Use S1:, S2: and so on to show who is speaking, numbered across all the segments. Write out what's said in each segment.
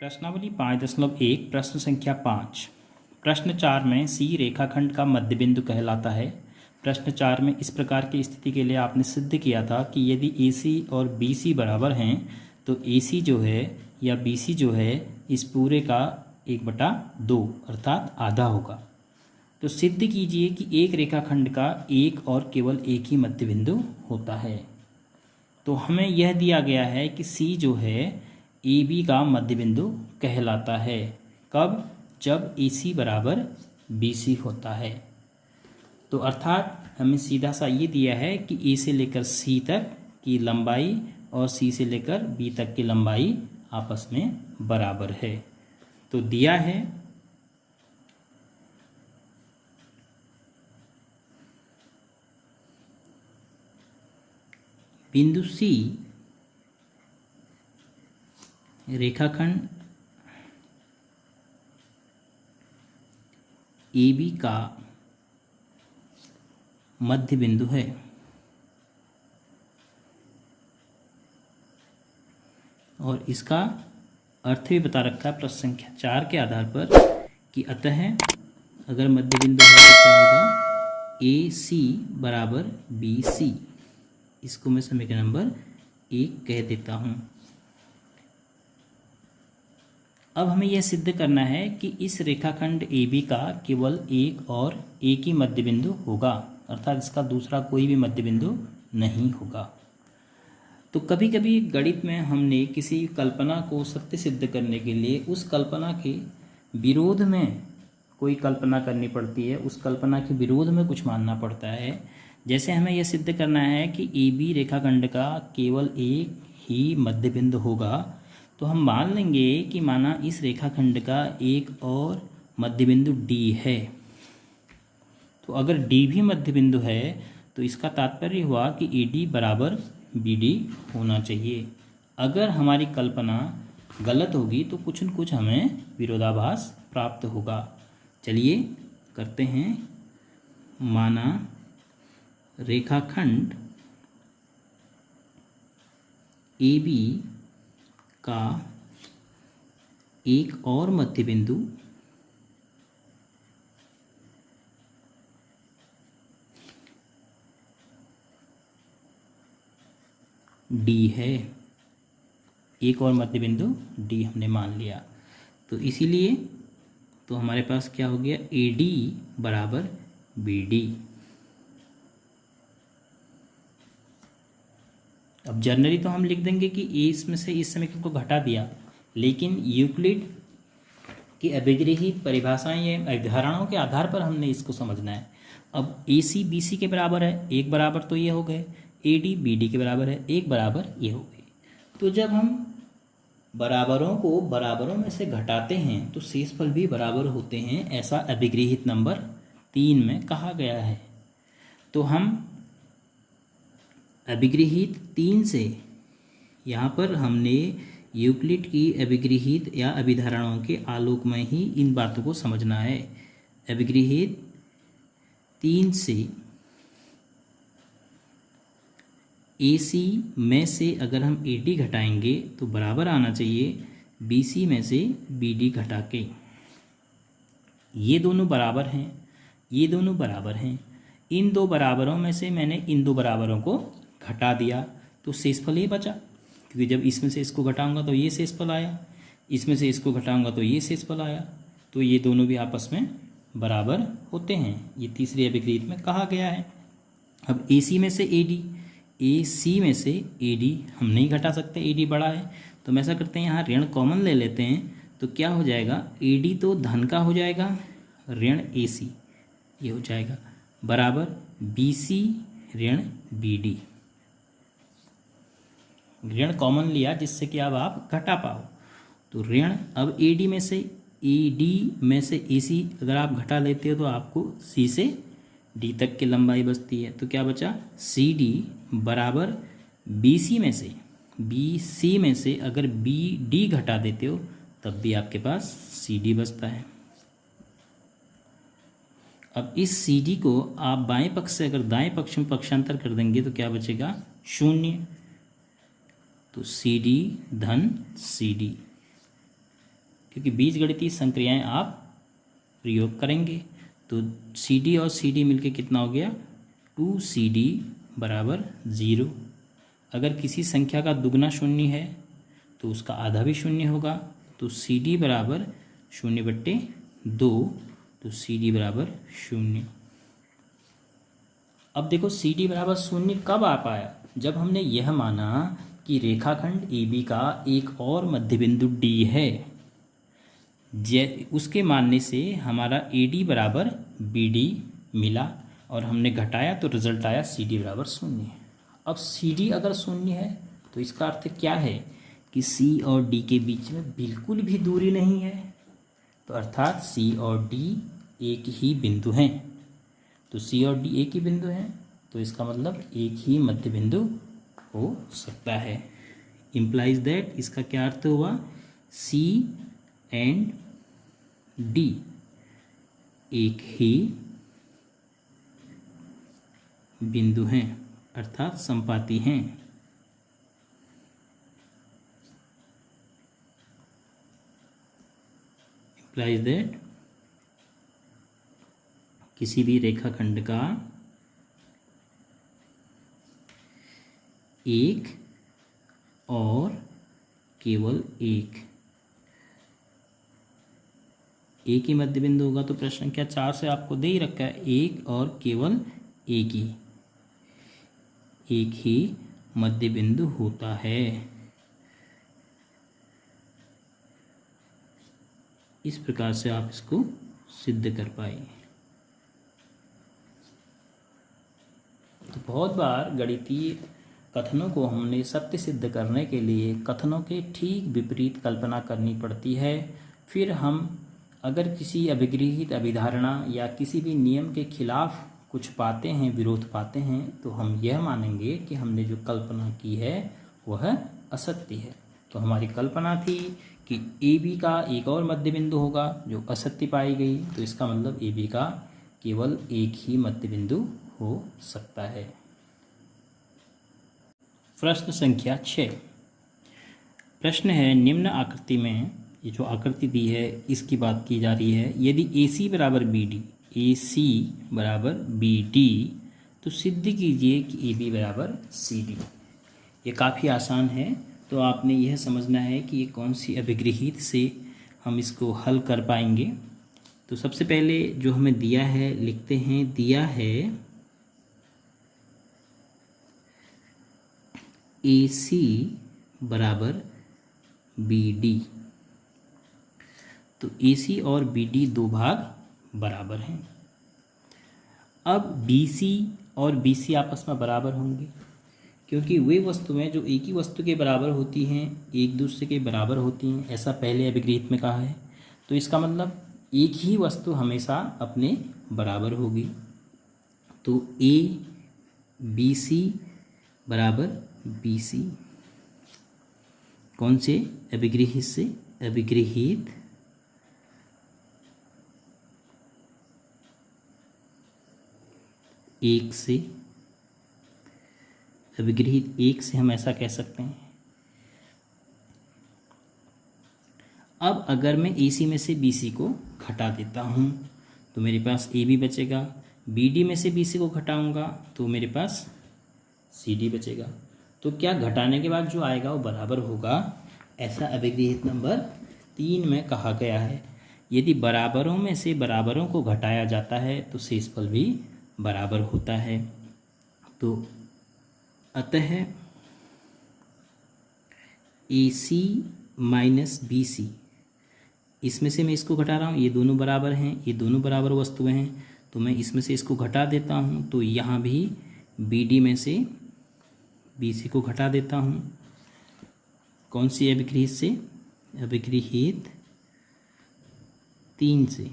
S1: प्रश्नावली 5.1 प्रश्न संख्या 5। प्रश्न 4 में सी रेखाखंड का मध्यबिंदु कहलाता है। प्रश्न 4 में इस प्रकार की स्थिति के लिए आपने सिद्ध किया था कि यदि AC और BC बराबर हैं तो AC जो है या BC जो है इस पूरे का 1/2 अर्थात आधा होगा। तो सिद्ध कीजिए कि एक रेखाखंड का एक और केवल एक ही मध्यबिंदु होता है। तो हमें यह दिया गया है कि C जो है AB का मध्यबिंदु कहलाता है। कब? जब AC बराबर BC होता है। तो अर्थात हमें सीधा सा ये दिया है कि A से लेकर C तक की लंबाई और C से लेकर B तक की लंबाई आपस में बराबर है। तो दिया है बिंदु C रेखाखंड AB का मध्य बिंदु है और इसका अर्थ भी बता रखा है प्रश्न संख्या 4 के आधार पर कि अतः अगर मध्य बिंदु है तो क्या होगा, AC बराबर BC। इसको मैं समीकरण नंबर 1 कह देता हूँ। अब हमें यह सिद्ध करना है कि इस रेखाखंड AB का केवल एक और एक ही मध्य बिंदु होगा, अर्थात इसका दूसरा कोई भी मध्य बिंदु नहीं होगा। तो कभी कभी गणित में हमने किसी कल्पना को सत्य सिद्ध करने के लिए उस कल्पना के विरोध में कोई कल्पना करनी पड़ती है, उस कल्पना के विरोध में कुछ मानना पड़ता है। जैसे हमें यह सिद्ध करना है कि AB रेखाखंड का केवल एक ही मध्य बिंदु होगा, तो हम मान लेंगे कि माना इस रेखाखंड का एक और मध्य बिंदु D है। तो अगर D भी मध्य बिंदु है तो इसका तात्पर्य हुआ कि AD बराबर BD होना चाहिए। अगर हमारी कल्पना गलत होगी तो कुछ न कुछ हमें विरोधाभास प्राप्त होगा। चलिए करते हैं। माना रेखाखंड AB का एक और मध्य बिंदु D है। एक और मध्य बिंदु D हमने मान लिया, तो इसीलिए तो हमारे पास क्या हो गया, AD बराबर BD। अब जनरली तो हम लिख देंगे कि A इसमें से इस समीकरण को घटा दिया, लेकिन यूक्लिड की अभिग्रहित परिभाषाएं या अवधारणाओं के आधार पर हमने इसको समझना है। अब AC BC के बराबर है, एक बराबर तो ये हो गए, AD BD के बराबर है, एक बराबर ये हो गए। तो जब हम बराबरों को बराबरों में से घटाते हैं तो शेषफल भी बराबर होते हैं, ऐसा अभिग्रहित नंबर 3 में कहा गया है। तो हम अभिग्रहित 3 से यहाँ पर हमने यूक्लिड की अभिग्रहित या अभिधारणाओं के आलोक में ही इन बातों को समझना है। अभिग्रहित 3 से AC में से अगर हम AD घटाएंगे तो बराबर आना चाहिए BC में से BD घटा के। ये दोनों बराबर हैं, ये दोनों बराबर हैं। इन दो बराबरों में से मैंने इन दो बराबरों को घटा दिया तो शेषफल ही बचा, क्योंकि जब इसमें से इसको घटाऊंगा तो ये शेषफल आया, इसमें से इसको घटाऊंगा तो ये शेषफल आया। तो ये दोनों भी आपस में बराबर होते हैं, ये तीसरी अभिग्रहित में कहा गया है। अब AC में से AC में से AD हम नहीं घटा सकते, AD बड़ा है। तो हम ऐसा करते हैं, यहाँ ऋण कॉमन ले लेते हैं, तो क्या हो जाएगा, AD तो धन का हो जाएगा, ऋण AC ये हो जाएगा बराबर BC ऋण BD। ऋण कॉमन लिया जिससे कि अब आप घटा पाओ, तो ऋण अब AD में से AC अगर आप घटा लेते हो तो आपको C से D तक की लंबाई बचती है। तो क्या बचा, CD बराबर BC में से अगर BD घटा देते हो तब भी आपके पास CD बचता है। अब इस CD को आप बाएं पक्ष से अगर दाएं पक्ष में पक्षांतर कर देंगे तो क्या बचेगा, 0। तो CD धन CD क्योंकि बीजगणितीय संक्रियाएं आप प्रयोग करेंगे। तो CD और CD मिलके कितना हो गया 2CD बराबर 0। अगर किसी संख्या का दुगना शून्य है तो उसका आधा भी शून्य होगा, तो CD बराबर 0/2, तो CD बराबर 0। अब देखो CD बराबर 0 कब आ पाया, जब हमने यह माना कि रेखाखंड AB का एक और मध्यबिंदु D है। उसके मानने से हमारा AD बराबर BD मिला और हमने घटाया तो रिजल्ट आया CD बराबर 0। अब CD अगर 0 है तो इसका अर्थ क्या है कि C और D के बीच में बिल्कुल भी दूरी नहीं है, तो अर्थात C और D एक ही बिंदु हैं। तो C और D एक ही बिंदु हैं, तो इसका मतलब एक ही मध्य बिंदु हो सकता है। इम्प्लाइज दैट, इसका क्या अर्थ हुआ, C एंड D एक ही बिंदु हैं, अर्थात संपाती हैं। इम्प्लाइज दैट किसी भी रेखाखंड का एक और केवल एक ही मध्य बिंदु होगा। तो प्रश्न संख्या 4 से आपको दे ही रखा है, एक और केवल एक ही मध्य बिंदु होता है। इस प्रकार से आप इसको सिद्ध कर पाए। तो बहुत बार गणितीय कथनों को हमने सत्य सिद्ध करने के लिए कथनों के ठीक विपरीत कल्पना करनी पड़ती है। फिर हम अगर किसी अभिगृहित अभिधारणा या किसी भी नियम के खिलाफ कुछ पाते हैं, विरोध पाते हैं, तो हम यह मानेंगे कि हमने जो कल्पना की है वह असत्य है। तो हमारी कल्पना थी कि AB का एक और मध्य बिंदु होगा जो असत्य पाई गई, तो इसका मतलब AB का केवल एक ही मध्य बिंदु हो सकता है। प्रश्न संख्या 6। प्रश्न है, निम्न आकृति में, ये जो आकृति दी है इसकी बात की जा रही है, यदि AC बराबर BD तो सिद्ध कीजिए कि AB बराबर CD। ये काफ़ी आसान है, तो आपने यह समझना है कि ये कौन सी अभिगृहित से हम इसको हल कर पाएंगे। तो सबसे पहले जो हमें दिया है लिखते हैं, दिया है AC बराबर BD, तो AC और BD दो भाग बराबर हैं। अब BC और BC आपस में बराबर होंगे, क्योंकि वे वस्तुएं जो एक ही वस्तु के बराबर होती हैं एक दूसरे के बराबर होती हैं, ऐसा पहले अभिगृहित में कहा है। तो इसका मतलब एक ही वस्तु हमेशा अपने बराबर होगी। तो ABC बराबर BC, कौन से अभिगृहित से, अभिगृहित एक से, अभिगृहित एक से हम ऐसा कह सकते हैं। अब अगर मैं AC में से BC को घटा देता हूँ तो मेरे पास AB बचेगा, BD में से BC को घटाऊंगा तो मेरे पास CD बचेगा। तो क्या घटाने के बाद जो आएगा वो बराबर होगा, ऐसा अभिगृहित नंबर 3 में कहा गया है। यदि बराबरों में से बराबरों को घटाया जाता है तो शेषफल भी बराबर होता है। तो अतः AC माइनस BC, इसमें से मैं इसको घटा रहा हूँ, ये दोनों बराबर हैं, ये दोनों बराबर वस्तुएं हैं, तो मैं इसमें से इसको घटा देता हूँ, तो यहाँ भी BD में से BC को घटा देता हूँ। कौन सी अभिगृहित से, अभिगृहित 3 से।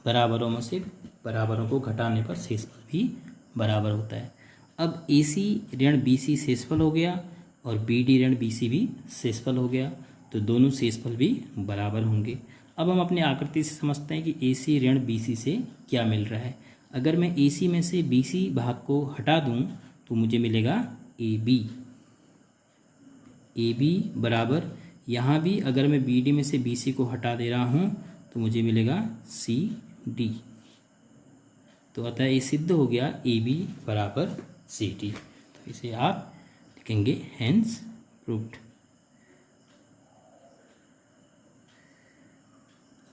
S1: बराबरों में से बराबरों को घटाने पर शेषफल भी बराबर होता है। अब AC ऋण BC शेषफल हो गया और BD ऋण BC भी शेषफल हो गया, तो दोनों शेषफल भी बराबर होंगे। अब हम अपनी आकृति से समझते हैं कि AC ऋण BC से क्या मिल रहा है। अगर मैं AC में से BC भाग को हटा दूं तो मुझे मिलेगा AB। ए बी बराबर, यहाँ भी अगर मैं बी डी में से बी सी को हटा दे रहा हूँ तो मुझे मिलेगा सी डी। तो अतः ये सिद्ध हो गया ए बी बराबर सी डी। तो इसे आप लिखेंगे हेंस प्रूव्ड।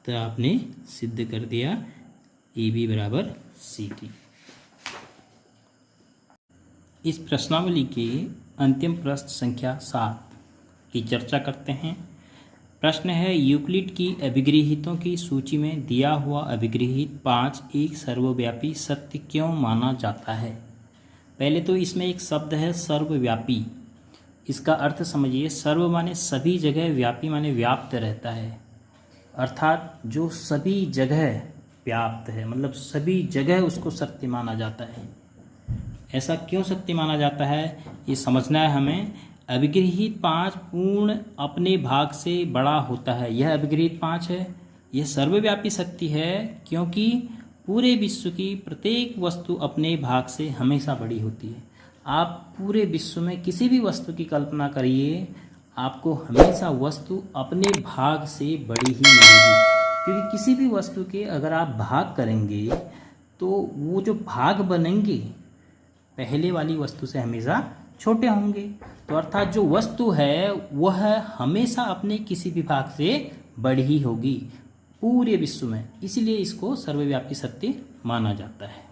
S1: तो आपने सिद्ध कर दिया ए बी बराबर सी डी। इस प्रश्नावली के अंतिम प्रश्न संख्या 7 की चर्चा करते हैं। प्रश्न है, यूक्लिड की अभिगृहीतों की सूची में दिया हुआ अभिगृहीत 5 एक सर्वव्यापी सत्य क्यों माना जाता है। पहले तो इसमें एक शब्द है सर्वव्यापी। इसका अर्थ समझिए, सर्व माने सभी जगह, व्यापी माने व्याप्त रहता है, अर्थात जो सभी जगह व्याप्त है, मतलब सभी जगह उसको सत्य माना जाता है। ऐसा क्यों सत्य माना जाता है ये समझना है हमें। अभिगृहीत 5 पूर्ण अपने भाग से बड़ा होता है। यह अभिगृहीत 5 है, यह सर्वव्यापी सत्य है, क्योंकि पूरे विश्व की प्रत्येक वस्तु अपने भाग से हमेशा बड़ी होती है। आप पूरे विश्व में किसी भी वस्तु की कल्पना करिए, आपको हमेशा वस्तु अपने भाग से बड़ी ही मिलेगी, क्योंकि किसी भी वस्तु के अगर आप भाग करेंगे तो वो जो भाग बनेंगे पहले वाली वस्तु से हमेशा छोटे होंगे। तो अर्थात जो वस्तु है वह हमेशा अपने किसी भी भाग से बड़ी ही होगी पूरे विश्व में, इसीलिए इसको सर्वव्यापी सत्य माना जाता है।